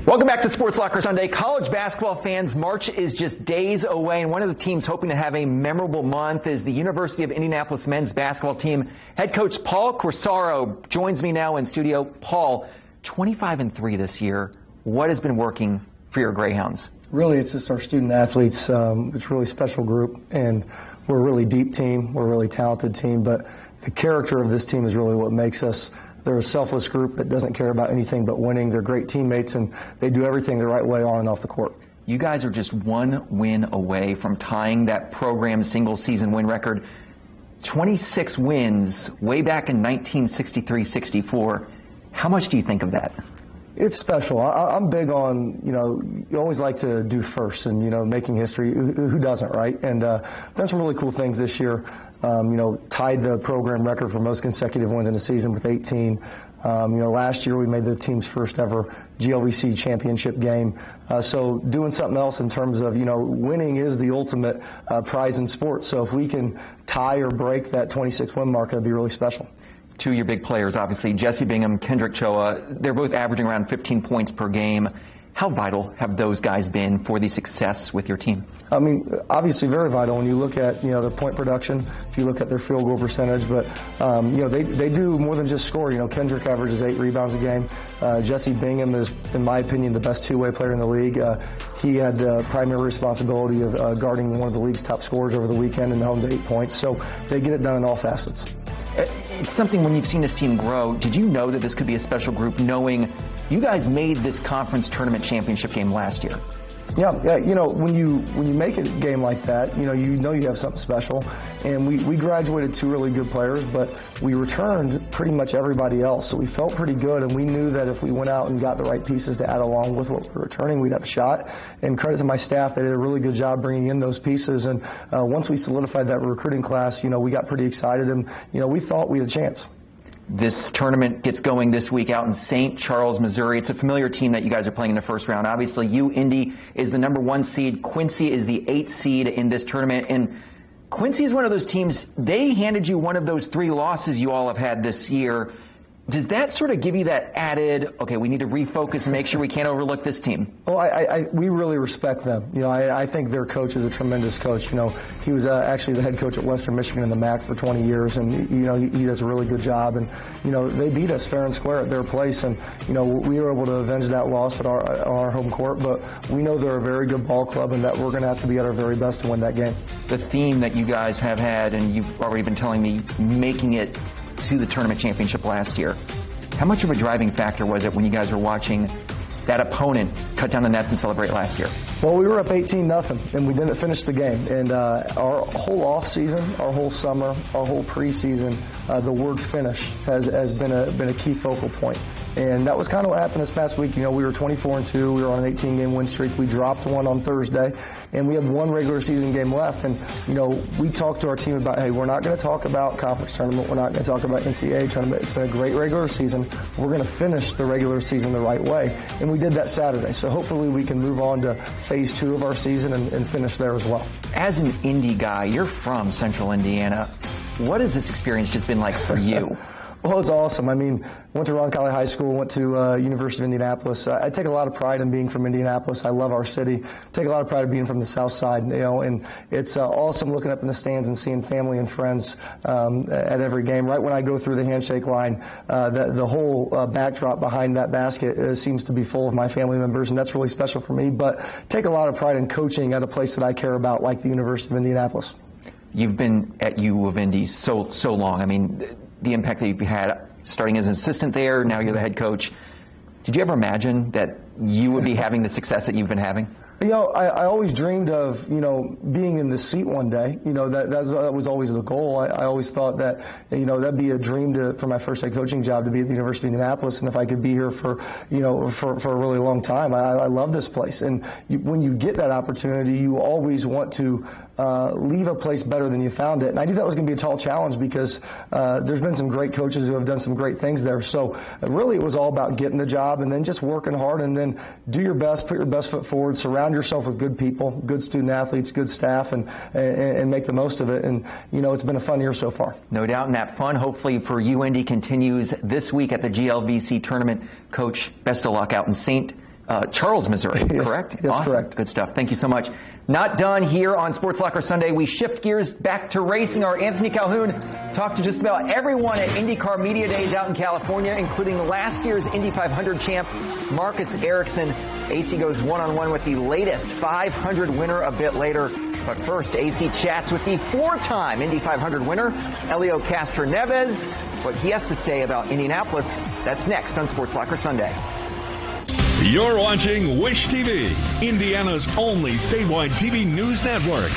Welcome back to SportsLocker Sunday. College basketball fans, March is just days away, and one of the teams hoping to have a memorable month is the University of Indianapolis men's basketball team. Head coach Paul Corsaro joins me now in studio. Paul, 25-3 this year. What has been working for your Greyhounds? Really, it's just our student athletes. It's a really special group, and we're a really deep team. We're a really talented team, but the character of this team is really what makes us. They're a selfless group that doesn't care about anything but winning. They're great teammates, and they do everything the right way on and off the court. You guys are just one win away from tying that program's single-season win record. 26 wins way back in 1963-64. How much do you think of that? It's special. I'm big on, you always like to do first and, making history. Who doesn't, right? And done some really cool things this year. Tied the program record for most consecutive wins in a season with 18. Last year we made the team's first ever GLVC Championship game. So doing something else in terms of, winning is the ultimate prize in sports. So if we can tie or break that 26-win mark, that'd be really special. Two of your big players, obviously, Jesse Bingham, Kendrick Choa, they're both averaging around 15 points per game. How vital have those guys been for the success with your team? I mean, obviously very vital when you look at, their point production, if you look at their field goal percentage, but, they do more than just score. Kendrick averages 8 rebounds a game. Jesse Bingham is, in my opinion, the best two-way player in the league. He had the primary responsibility of guarding one of the league's top scorers over the weekend and held to 8 points. So they get it done in all facets. It's something when you've seen this team grow, did you know that this could be a special group knowing you guys made this conference tournament championship game last year? Yeah, when you make a game like that, you have something special. And we graduated 2 really good players, but we returned pretty much everybody else. So we felt pretty good, and we knew that if we went out and got the right pieces to add along with what we're returning, we'd have a shot. And credit to my staff, they did a really good job bringing in those pieces. And once we solidified that recruiting class, we got pretty excited, and we thought we had a chance. This tournament gets going this week out in St. Charles, Missouri. It's a familiar team that you guys are playing in the first round. Obviously, UIndy is the #1 seed. Quincy is the 8th seed in this tournament. And Quincy is one of those teams, they handed you one of those 3 losses you all have had this year. Does that sort of give you that added, okay, we need to refocus and make sure we can't overlook this team? Well, we really respect them. I think their coach is a tremendous coach. He was actually the head coach at Western Michigan in the MAC for 20 years, and, he does a really good job. And, they beat us fair and square at their place, and, we were able to avenge that loss at our home court. But we know they're a very good ball club, and that we're going to have to be at our very best to win that game. The theme that you guys have had, and you've already been telling me, making it to the tournament championship last year. How much of a driving factor was it when you guys were watching that opponent cut down the nets and celebrate last year? Well, we were up 18-0, and we didn't finish the game. And our whole off season, our whole summer, our whole preseason, the word finish has been a key focal point. And that was kind of what happened this past week. We were 24-2. We were on an 18-game win streak. We dropped one on Thursday, and we had 1 regular season game left. And, we talked to our team about, hey, we're not going to talk about conference tournament. We're not going to talk about NCAA tournament. It's been a great regular season. We're going to finish the regular season the right way. And we did that Saturday. So hopefully we can move on to phase 2 of our season and finish there as well. As an Indy guy, you're from Central Indiana. What has this experience just been like for you? Well, it's awesome. I mean, went to Roncalli High School, went to University of Indianapolis. I take a lot of pride in being from Indianapolis. I love our city. Take a lot of pride in being from the South Side, and it's awesome looking up in the stands and seeing family and friends at every game. Right when I go through the handshake line, the whole backdrop behind that basket seems to be full of my family members, and that's really special for me. But take a lot of pride in coaching at a place that I care about, like the University of Indianapolis. You've been at U of Indy so long. I mean, the impact that you've had starting as an assistant there, now you're the head coach. Did you ever imagine that you would be having the success that you've been having? I always dreamed of, being in this seat one day. That was always the goal. I always thought that, that'd be a dream for my first head coaching job to be at the University of Indianapolis, and if I could be here for a really long time. I love this place, and when you get that opportunity, you always want to leave a place better than you found it. And I knew that was going to be a tall challenge because there's been some great coaches who have done some great things there. So really, it was all about getting the job and then just working hard and then do your best, put your best foot forward, surround yourself with good people, good student athletes, good staff, and make the most of it. And, it's been a fun year so far. No doubt, and that fun, hopefully, for UIndy continues this week at the GLVC Tournament. Coach, best of luck out in St. Charles, Missouri, correct? Yes, awesome. correct. Good stuff. Thank you so much. Not done here on SportsLocker Sunday. We shift gears back to racing. Our Anthony Calhoun talked to just about everyone at IndyCar Media Days out in California, including last year's Indy 500 champ, Marcus Ericsson. AC goes one-on-one with the latest 500 winner a bit later. But first, AC chats with the four-time Indy 500 winner, Helio Castroneves. What he has to say about Indianapolis, that's next on SportsLocker Sunday. You're watching Wish TV, Indiana's only statewide TV news network.